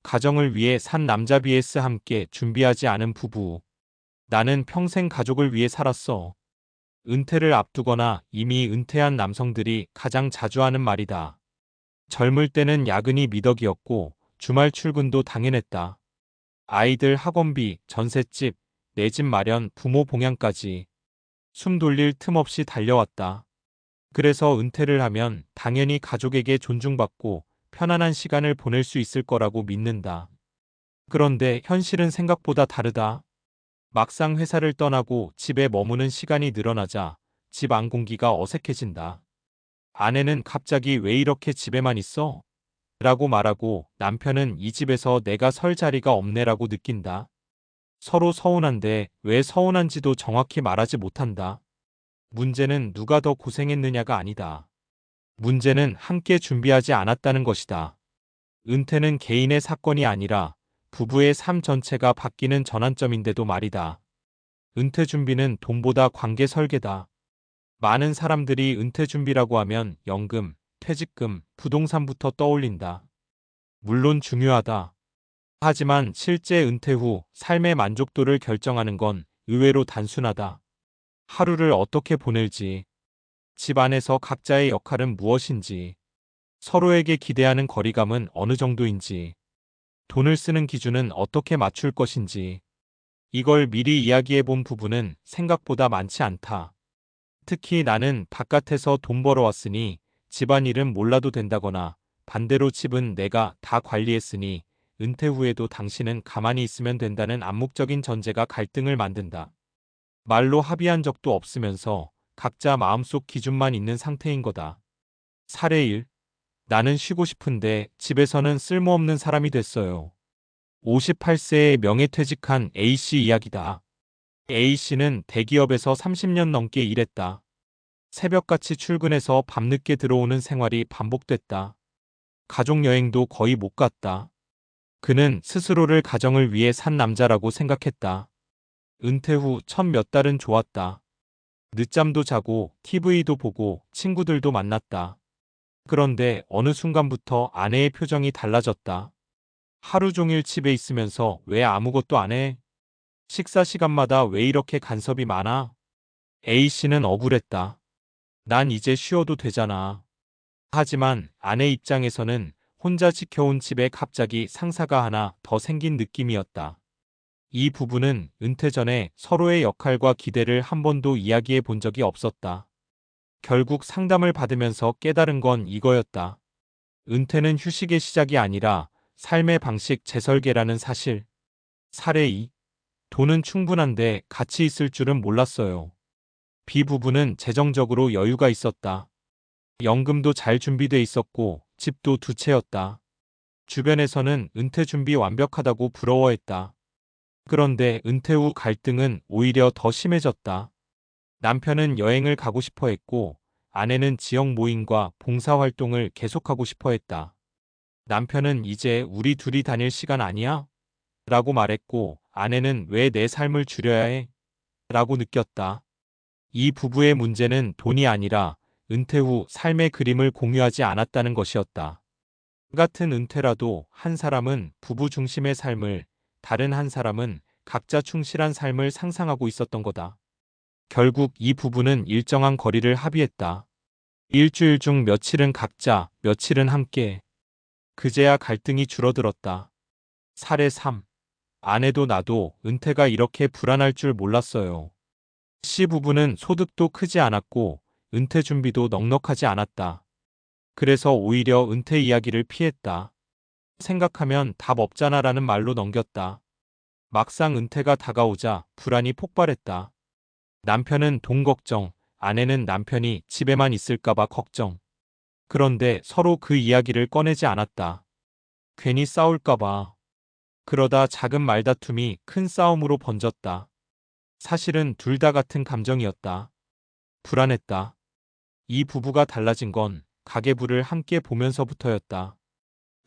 가정을 위해 산 남자 vs 함께 준비하지 않은 부부. 나는 평생 가족을 위해 살았어. 은퇴를 앞두거나 이미 은퇴한 남성들이 가장 자주 하는 말이다. 젊을 때는 야근이 미덕이었고 주말 출근도 당연했다. 아이들 학원비, 전셋집, 내 집 마련, 부모 봉양까지 숨 돌릴 틈 없이 달려왔다. 그래서 은퇴를 하면 당연히 가족에게 존중받고 편안한 시간을 보낼 수 있을 거라고 믿는다. 그런데 현실은 생각보다 다르다. 막상 회사를 떠나고 집에 머무는 시간이 늘어나자 집 안 공기가 어색해진다. 아내는 갑자기 왜 이렇게 집에만 있어? 라고 말하고 남편은 이 집에서 내가 설 자리가 없네라고 느낀다. 서로 서운한데 왜 서운한지도 정확히 말하지 못한다. 문제는 누가 더 고생했느냐가 아니다. 문제는 함께 준비하지 않았다는 것이다. 은퇴는 개인의 사건이 아니라 부부의 삶 전체가 바뀌는 전환점인데도 말이다. 은퇴 준비는 돈보다 관계 설계다. 많은 사람들이 은퇴 준비라고 하면 연금, 퇴직금, 부동산부터 떠올린다. 물론 중요하다. 하지만 실제 은퇴 후 삶의 만족도를 결정하는 건 의외로 단순하다. 하루를 어떻게 보낼지, 집 안에서 각자의 역할은 무엇인지, 서로에게 기대하는 거리감은 어느 정도인지, 돈을 쓰는 기준은 어떻게 맞출 것인지, 이걸 미리 이야기해 본 부부는 생각보다 많지 않다. 특히 나는 바깥에서 돈 벌어왔으니 집안일은 몰라도 된다거나 반대로 집은 내가 다 관리했으니 은퇴 후에도 당신은 가만히 있으면 된다는 암묵적인 전제가 갈등을 만든다. 말로 합의한 적도 없으면서 각자 마음속 기준만 있는 상태인 거다. 사례 1. 나는 쉬고 싶은데 집에서는 쓸모없는 사람이 됐어요. 58세에 명예퇴직한 A씨 이야기다. A씨는 대기업에서 30년 넘게 일했다. 새벽같이 출근해서 밤늦게 들어오는 생활이 반복됐다. 가족여행도 거의 못 갔다. 그는 스스로를 가정을 위해 산 남자라고 생각했다. 은퇴 후 첫 몇 달은 좋았다. 늦잠도 자고 TV도 보고 친구들도 만났다. 그런데 어느 순간부터 아내의 표정이 달라졌다. 하루 종일 집에 있으면서 왜 아무것도 안 해? 식사 시간마다 왜 이렇게 간섭이 많아? A씨는 억울했다. 난 이제 쉬어도 되잖아. 하지만 아내 입장에서는 혼자 지켜온 집에 갑자기 상사가 하나 더 생긴 느낌이었다. 이 부부는 은퇴 전에 서로의 역할과 기대를 한 번도 이야기해 본 적이 없었다. 결국 상담을 받으면서 깨달은 건 이거였다. 은퇴는 휴식의 시작이 아니라 삶의 방식 재설계라는 사실. 사례 2. 돈은 충분한데 같이 있을 줄은 몰랐어요. B 부부는 재정적으로 여유가 있었다. 연금도 잘 준비돼 있었고 집도 두 채였다. 주변에서는 은퇴 준비 완벽하다고 부러워했다. 그런데 은퇴 후 갈등은 오히려 더 심해졌다. 남편은 여행을 가고 싶어 했고 아내는 지역 모임과 봉사활동을 계속하고 싶어 했다. 남편은 이제 우리 둘이 다닐 시간 아니야? 라고 말했고 아내는 왜 내 삶을 줄여야 해? 라고 느꼈다. 이 부부의 문제는 돈이 아니라 은퇴 후 삶의 그림을 공유하지 않았다는 것이었다. 같은 은퇴라도 한 사람은 부부 중심의 삶을, 다른 한 사람은 각자 충실한 삶을 상상하고 있었던 거다. 결국 이 부부는 일정한 거리를 합의했다. 일주일 중 며칠은 각자, 며칠은 함께. 그제야 갈등이 줄어들었다. 사례 3. 아내도 나도 은퇴가 이렇게 불안할 줄 몰랐어요. C 부부는 소득도 크지 않았고 은퇴 준비도 넉넉하지 않았다. 그래서 오히려 은퇴 이야기를 피했다. 생각하면 답 없잖아라는 말로 넘겼다. 막상 은퇴가 다가오자 불안이 폭발했다. 남편은 돈 걱정, 아내는 남편이 집에만 있을까봐 걱정. 그런데 서로 그 이야기를 꺼내지 않았다. 괜히 싸울까봐. 그러다 작은 말다툼이 큰 싸움으로 번졌다. 사실은 둘 다 같은 감정이었다. 불안했다. 이 부부가 달라진 건 가계부를 함께 보면서부터였다.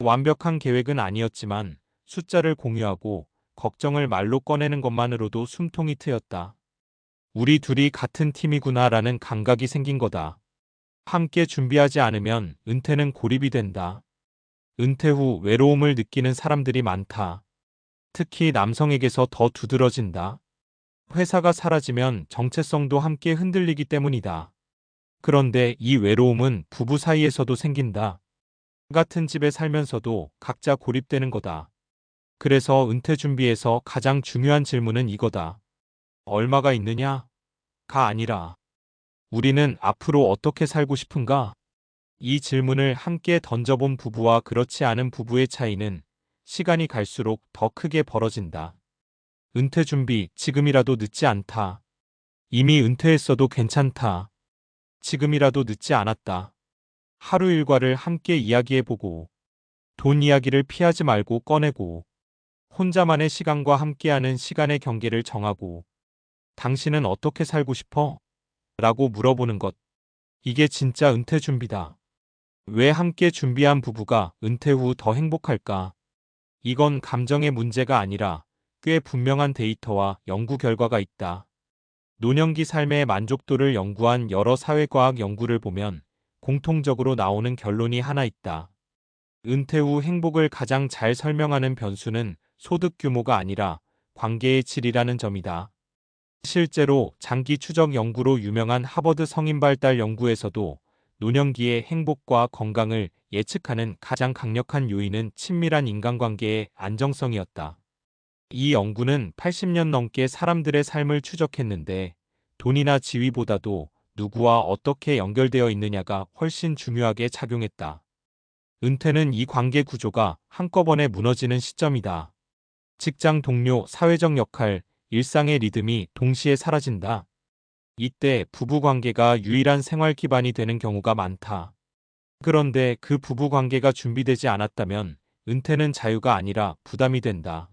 완벽한 계획은 아니었지만 숫자를 공유하고 걱정을 말로 꺼내는 것만으로도 숨통이 트였다. 우리 둘이 같은 팀이구나라는 감각이 생긴 거다. 함께 준비하지 않으면 은퇴는 고립이 된다. 은퇴 후 외로움을 느끼는 사람들이 많다. 특히 남성에게서 더 두드러진다. 회사가 사라지면 정체성도 함께 흔들리기 때문이다. 그런데 이 외로움은 부부 사이에서도 생긴다. 같은 집에 살면서도 각자 고립되는 거다. 그래서 은퇴 준비에서 가장 중요한 질문은 이거다. 얼마가 있느냐? 가 아니라 우리는 앞으로 어떻게 살고 싶은가? 이 질문을 함께 던져본 부부와 그렇지 않은 부부의 차이는 시간이 갈수록 더 크게 벌어진다. 은퇴 준비 지금이라도 늦지 않다. 이미 은퇴했어도 괜찮다. 지금이라도 늦지 않았다. 하루 일과를 함께 이야기해보고 돈 이야기를 피하지 말고 꺼내고 혼자만의 시간과 함께하는 시간의 경계를 정하고 당신은 어떻게 살고 싶어? 라고 물어보는 것. 이게 진짜 은퇴 준비다. 왜 함께 준비한 부부가 은퇴 후 더 행복할까? 이건 감정의 문제가 아니라 꽤 분명한 데이터와 연구 결과가 있다. 노년기 삶의 만족도를 연구한 여러 사회과학 연구를 보면 공통적으로 나오는 결론이 하나 있다. 은퇴 후 행복을 가장 잘 설명하는 변수는 소득 규모가 아니라 관계의 질이라는 점이다. 실제로 장기 추적 연구로 유명한 하버드 성인발달 연구에서도 노년기의 행복과 건강을 예측하는 가장 강력한 요인은 친밀한 인간관계의 안정성이었다. 이 연구는 80년 넘게 사람들의 삶을 추적했는데 돈이나 지위보다도 누구와 어떻게 연결되어 있느냐가 훨씬 중요하게 작용했다. 은퇴는 이 관계 구조가 한꺼번에 무너지는 시점이다. 직장 동료, 사회적 역할, 일상의 리듬이 동시에 사라진다. 이때 부부 관계가 유일한 생활 기반이 되는 경우가 많다. 그런데 그 부부 관계가 준비되지 않았다면 은퇴는 자유가 아니라 부담이 된다.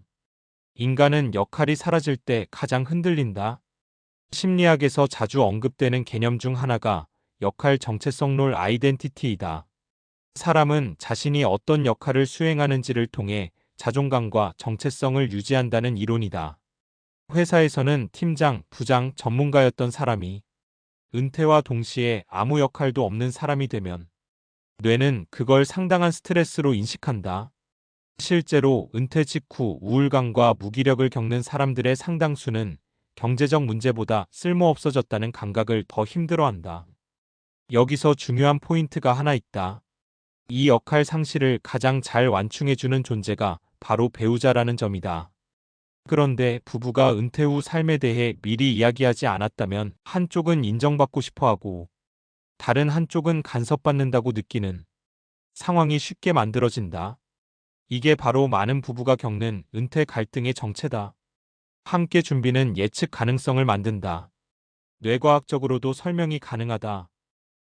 인간은 역할이 사라질 때 가장 흔들린다. 심리학에서 자주 언급되는 개념 중 하나가 역할 정체성 롤 아이덴티티이다. 사람은 자신이 어떤 역할을 수행하는지를 통해 자존감과 정체성을 유지한다는 이론이다. 회사에서는 팀장, 부장, 전문가였던 사람이 은퇴와 동시에 아무 역할도 없는 사람이 되면 뇌는 그걸 상당한 스트레스로 인식한다. 실제로 은퇴 직후 우울감과 무기력을 겪는 사람들의 상당수는 경제적 문제보다 쓸모없어졌다는 감각을 더 힘들어한다. 여기서 중요한 포인트가 하나 있다. 이 역할 상실을 가장 잘 완충해주는 존재가 바로 배우자라는 점이다. 그런데 부부가 은퇴 후 삶에 대해 미리 이야기하지 않았다면 한쪽은 인정받고 싶어 하고 다른 한쪽은 간섭받는다고 느끼는 상황이 쉽게 만들어진다. 이게 바로 많은 부부가 겪는 은퇴 갈등의 정체다. 함께 준비는 예측 가능성을 만든다. 뇌과학적으로도 설명이 가능하다.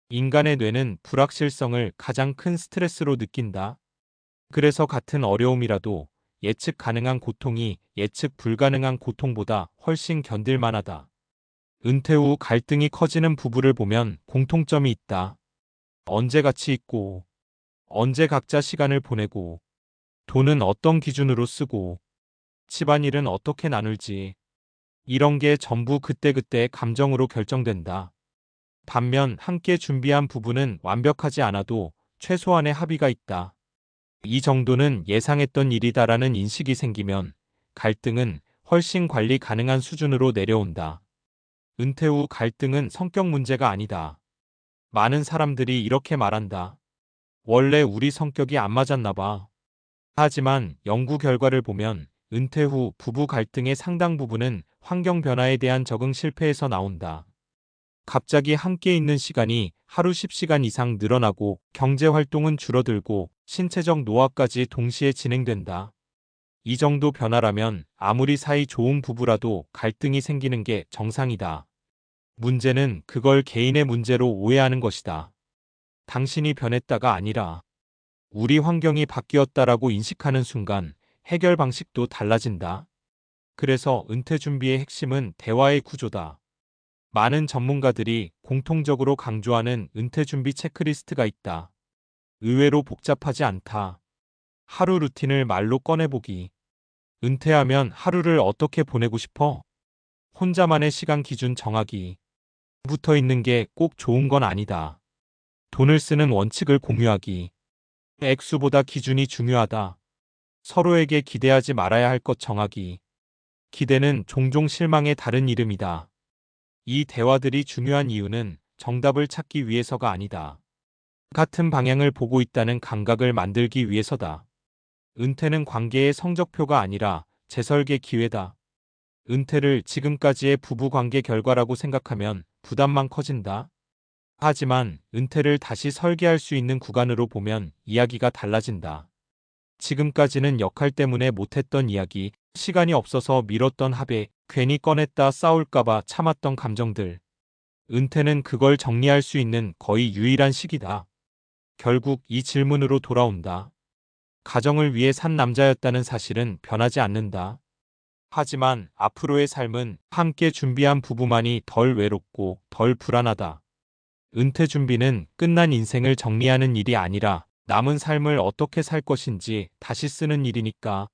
인간의 뇌는 불확실성을 가장 큰 스트레스로 느낀다. 그래서 같은 어려움이라도 예측 가능한 고통이 예측 불가능한 고통보다 훨씬 견딜만하다. 은퇴 후 갈등이 커지는 부부를 보면 공통점이 있다. 언제 같이 있고, 언제 각자 시간을 보내고, 돈은 어떤 기준으로 쓰고, 집안일은 어떻게 나눌지, 이런 게 전부 그때그때 감정으로 결정된다. 반면 함께 준비한 부부는 완벽하지 않아도 최소한의 합의가 있다. 이 정도는 예상했던 일이다라는 인식이 생기면 갈등은 훨씬 관리 가능한 수준으로 내려온다. 은퇴 후 갈등은 성격 문제가 아니다. 많은 사람들이 이렇게 말한다. 원래 우리 성격이 안 맞았나 봐. 하지만 연구 결과를 보면 은퇴 후 부부 갈등의 상당 부분은 환경 변화에 대한 적응 실패에서 나온다. 갑자기 함께 있는 시간이 하루 10시간 이상 늘어나고 경제 활동은 줄어들고 신체적 노화까지 동시에 진행된다. 이 정도 변화라면 아무리 사이 좋은 부부라도 갈등이 생기는 게 정상이다. 문제는 그걸 개인의 문제로 오해하는 것이다. 당신이 변했다가 아니라 우리 환경이 바뀌었다라고 인식하는 순간 해결 방식도 달라진다. 그래서 은퇴 준비의 핵심은 대화의 구조다. 많은 전문가들이 공통적으로 강조하는 은퇴 준비 체크리스트가 있다. 의외로 복잡하지 않다. 하루 루틴을 말로 꺼내보기. 은퇴하면 하루를 어떻게 보내고 싶어? 혼자만의 시간 기준 정하기. 붙어 있는 게 꼭 좋은 건 아니다. 돈을 쓰는 원칙을 공유하기. 액수보다 기준이 중요하다. 서로에게 기대하지 말아야 할 것 정하기. 기대는 종종 실망의 다른 이름이다. 이 대화들이 중요한 이유는 정답을 찾기 위해서가 아니다. 같은 방향을 보고 있다는 감각을 만들기 위해서다. 은퇴는 관계의 성적표가 아니라 재설계 기회다. 은퇴를 지금까지의 부부 관계 결과라고 생각하면 부담만 커진다. 하지만 은퇴를 다시 설계할 수 있는 구간으로 보면 이야기가 달라진다. 지금까지는 역할 때문에 못했던 이야기, 시간이 없어서 미뤘던 합의, 괜히 꺼냈다 싸울까봐 참았던 감정들. 은퇴는 그걸 정리할 수 있는 거의 유일한 시기다. 결국 이 질문으로 돌아온다. 가정을 위해 산 남자였다는 사실은 변하지 않는다. 하지만 앞으로의 삶은 함께 준비한 부부만이 덜 외롭고 덜 불안하다. 은퇴 준비는 끝난 인생을 정리하는 일이 아니라 남은 삶을 어떻게 살 것인지 다시 쓰는 일이니까.